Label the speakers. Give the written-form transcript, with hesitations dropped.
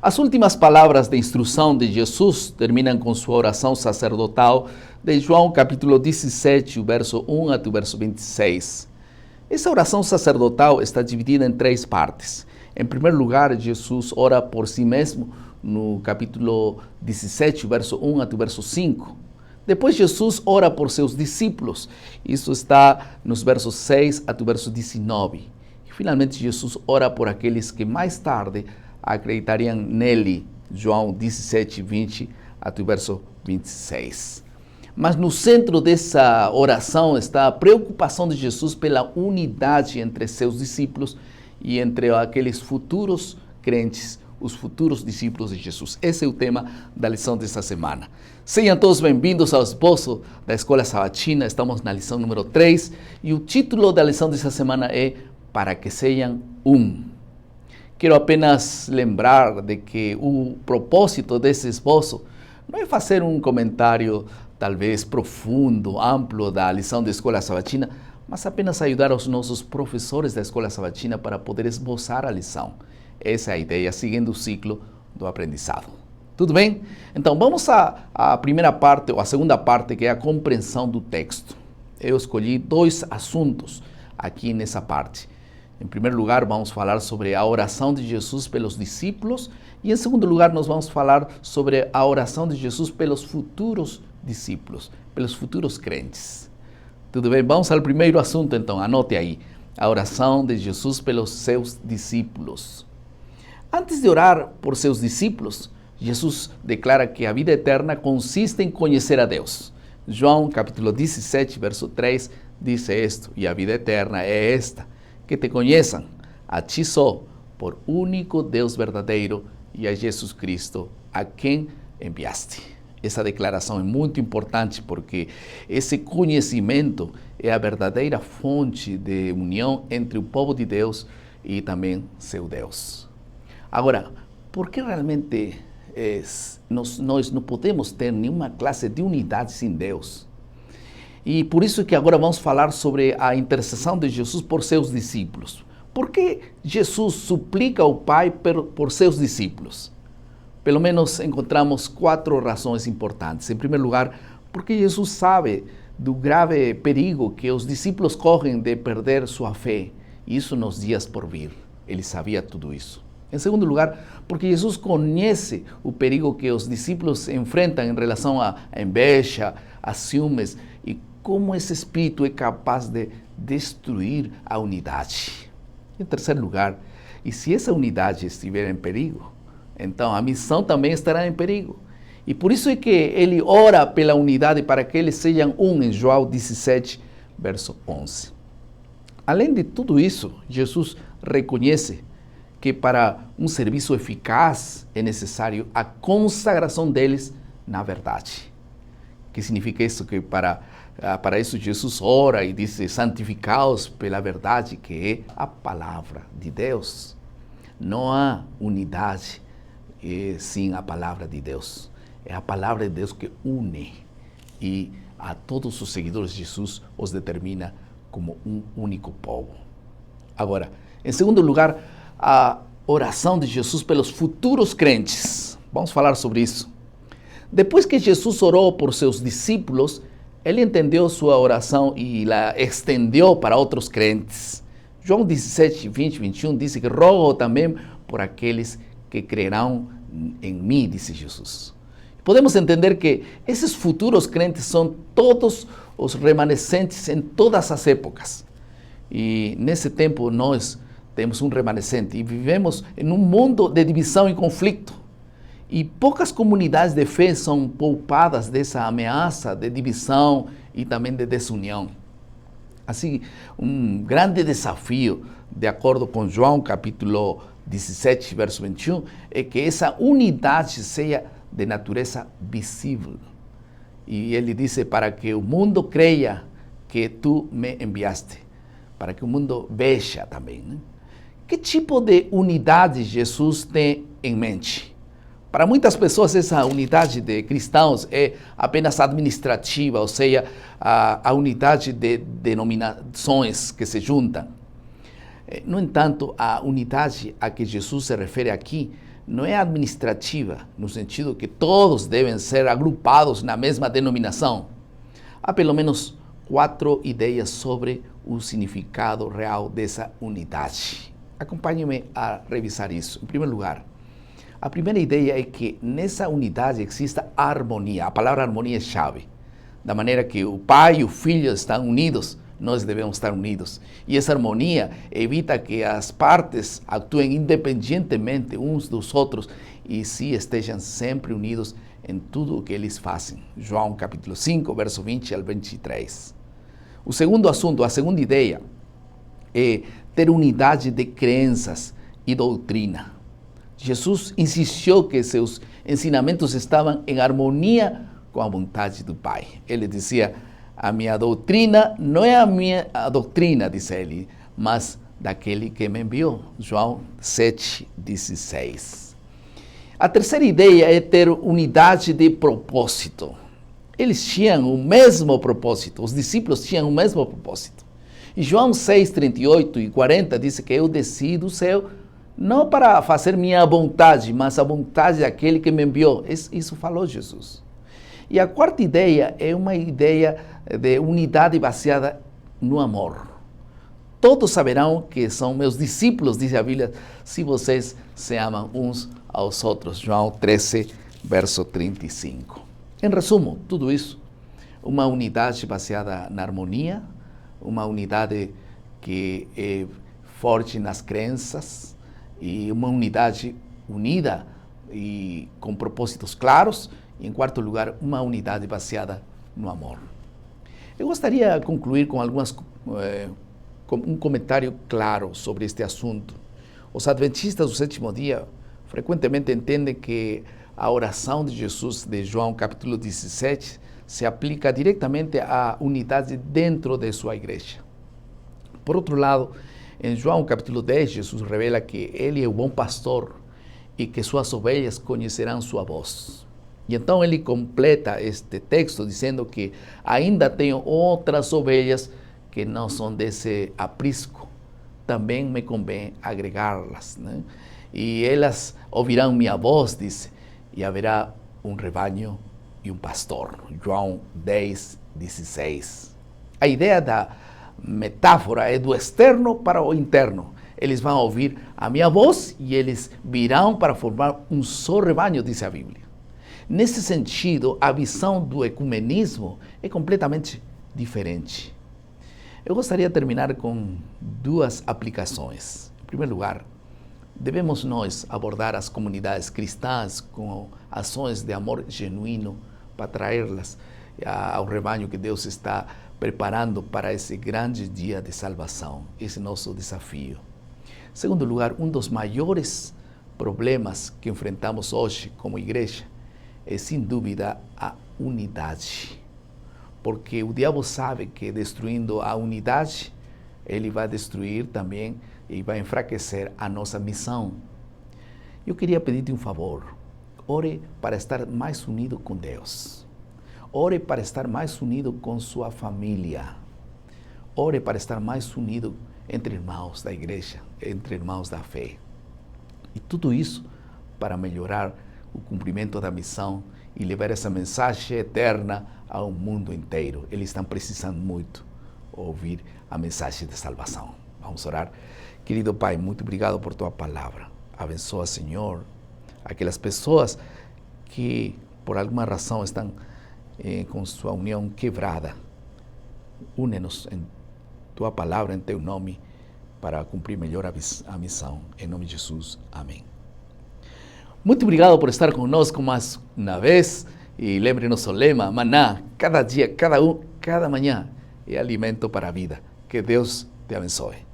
Speaker 1: As últimas palavras de instrução de Jesus terminam com sua oração sacerdotal de João capítulo 17, o verso 1 até o verso 26. Essa oração sacerdotal está dividida em três partes. Em primeiro lugar, Jesus ora por si mesmo no capítulo 17, o verso 1 até o verso 5. Depois Jesus ora por seus discípulos. Isso está nos versos 6 até o verso 19. E finalmente Jesus ora por aqueles que mais tarde acreditariam nele, João 17, 20 até o verso 26. Mas no centro dessa oração está a preocupação de Jesus pela unidade entre seus discípulos e entre aqueles futuros crentes, os futuros discípulos de Jesus. Esse é o tema da lição dessa semana. Sejam todos bem-vindos ao esboço da Escola Sabatina. Estamos na lição número 3 e o título da lição dessa semana é Para que sejam um. Quero apenas lembrar de que o propósito desse esboço não é fazer um comentário talvez profundo, amplo da lição da Escola Sabatina, mas apenas ajudar os nossos professores da Escola Sabatina para poder esboçar a lição. Essa é a ideia, seguindo o ciclo do aprendizado. Tudo bem? Então vamos à primeira parte, ou à segunda parte, que é a compreensão do texto. Eu escolhi dois assuntos aqui nessa parte. Em primeiro lugar, vamos falar sobre a oração de Jesus pelos discípulos e, em segundo lugar, nós vamos falar sobre a oração de Jesus pelos futuros discípulos, pelos futuros crentes. Tudo bem? Vamos ao primeiro assunto, então. Anote aí. A oração de Jesus pelos seus discípulos. Antes de orar por seus discípulos, Jesus declara que a vida eterna consiste em conhecer a Deus. João, capítulo 17, verso 3, diz isto: e a vida eterna é esta, que te conheçam, a ti só, por único Deus verdadeiro, e a Jesus Cristo, a quem enviaste. Essa declaração é muito importante porque esse conhecimento é a verdadeira fonte de união entre o povo de Deus e também seu Deus. Agora, por que realmente nós não podemos ter nenhuma classe de unidade sem Deus? E por isso que agora vamos falar sobre a intercessão de Jesus por seus discípulos. Por que Jesus suplica ao Pai por seus discípulos? Pelo menos encontramos 4 razões importantes. Em primeiro lugar, porque Jesus sabe do grave perigo que os discípulos correm de perder sua fé. Isso nos dias por vir. Ele sabia tudo isso. Em segundo lugar, porque Jesus conhece o perigo que os discípulos enfrentam em relação à inveja, a ciúmes e como esse espírito é capaz de destruir a unidade. Em terceiro lugar, e se essa unidade estiver em perigo, então a missão também estará em perigo. E por isso é que ele ora pela unidade para que eles sejam um, em João 17, verso 11. Além de tudo isso, Jesus reconhece que para um serviço eficaz é necessário a consagração deles na verdade. O que significa isso? Que para isso Jesus ora e diz: santificaos pela verdade, que é a palavra de Deus. Não há unidade sem a palavra de Deus. É a palavra de Deus que une e a todos os seguidores de Jesus os determina como um único povo. Agora, em segundo lugar, a oração de Jesus pelos futuros crentes. Vamos falar sobre isso. Depois que Jesus orou por seus discípulos, ele entendeu sua oração e la estendeu para outros crentes. João 17, 20, 21 diz que rogo também por aqueles que crerão em mim, disse Jesus. Podemos entender que esses futuros crentes são todos os remanescentes em todas as épocas. E nesse tempo nós temos um remanescente e vivemos em um mundo de divisão e conflito. E poucas comunidades de fé são poupadas dessa ameaça de divisão e também de desunião. Assim, um grande desafio, de acordo com João capítulo 17, verso 21, é que essa unidade seja de natureza visível. E ele disse: para que o mundo creia que tu me enviaste, para que o mundo veja também, né? Que tipo de unidade Jesus tem em mente? Para muitas pessoas, essa unidade de cristãos é apenas administrativa, ou seja, a unidade de denominações que se juntam. No entanto, a unidade a que Jesus se refere aqui não é administrativa, no sentido que todos devem ser agrupados na mesma denominação. Há pelo menos 4 ideias sobre o significado real dessa unidade. Acompanhe-me a revisar isso. Em primeiro lugar, a primeira ideia é que nessa unidade exista harmonia. A palavra harmonia é chave. Da maneira que o pai e o filho estão unidos, nós devemos estar unidos. E essa harmonia evita que as partes atuem independentemente uns dos outros e se estejam sempre unidos em tudo o que eles fazem. João capítulo 5, verso 20 ao 23. O segundo assunto, a segunda ideia, é ter unidade de crenças e doutrina. Jesus insistiu que seus ensinamentos estavam em harmonia com a vontade do Pai. Ele dizia: a minha doutrina não é a minha doutrina, disse ele, mas daquele que me enviou. João 7,16. A terceira ideia é ter unidade de propósito. Eles tinham o mesmo propósito, os discípulos tinham o mesmo propósito. E João 6, 38 e 40 diz que eu desci do céu não para fazer minha vontade, mas a vontade daquele que me enviou. Isso falou Jesus. E a quarta ideia é uma ideia de unidade baseada no amor. Todos saberão que são meus discípulos, diz a Bíblia, se vocês se amam uns aos outros. João 13, verso 35. Em resumo, tudo isso, uma unidade baseada na harmonia, uma unidade que é forte nas crenças e uma unidade unida e com propósitos claros. E, em quarto lugar, uma unidade baseada no amor. Eu gostaria de concluir com com um comentário claro sobre este assunto. Os adventistas do sétimo dia frequentemente entendem que a oração de Jesus de João capítulo 17 se aplica diretamente à unidade dentro de sua igreja. Por outro lado, em João capítulo 10, Jesus revela que ele é o bom pastor e que suas ovelhas conhecerão sua voz. E então ele completa este texto dizendo que ainda tenho outras ovelhas que não são desse aprisco. Também me convém agregá-las, né? E elas ouvirão minha voz, diz, e haverá um rebanho e um pastor. João 10, 16. A ideia da metáfora é do externo para o interno. Eles vão ouvir a minha voz e eles virão para formar um só rebanho, diz a Bíblia. Nesse sentido, a visão do ecumenismo é completamente diferente. Eu gostaria de terminar com 2 aplicações. Em primeiro lugar, devemos nós abordar as comunidades cristãs com ações de amor genuíno para traê-las ao rebanho que Deus está preparando para esse grande dia de salvação. Esse é nosso desafio. Em segundo lugar, um dos maiores problemas que enfrentamos hoje como igreja é, sem dúvida, a unidade. Porque o diabo sabe que destruindo a unidade, ele vai destruir também e vai enfraquecer a nossa missão. Eu queria pedir-te um favor. Ore para estar mais unido com Deus. Ore para estar mais unido com sua família. Ore para estar mais unido entre irmãos da igreja, entre irmãos da fé. E tudo isso para melhorar o cumprimento da missão e levar essa mensagem eterna ao mundo inteiro. Eles estão precisando muito ouvir a mensagem de salvação. Vamos orar. Querido Pai, muito obrigado por tua palavra. Abençoa, Senhor, aquelas pessoas que por alguma razão estão com sua união quebrada. Une-nos em tua palavra, em teu nome, para cumprir melhor a missão. Em nome de Jesus. Amém. Muito obrigado por estar conosco mais uma vez. E lembre-nos o lema: maná, cada dia, cada manhã é alimento para a vida. Que Deus te abençoe.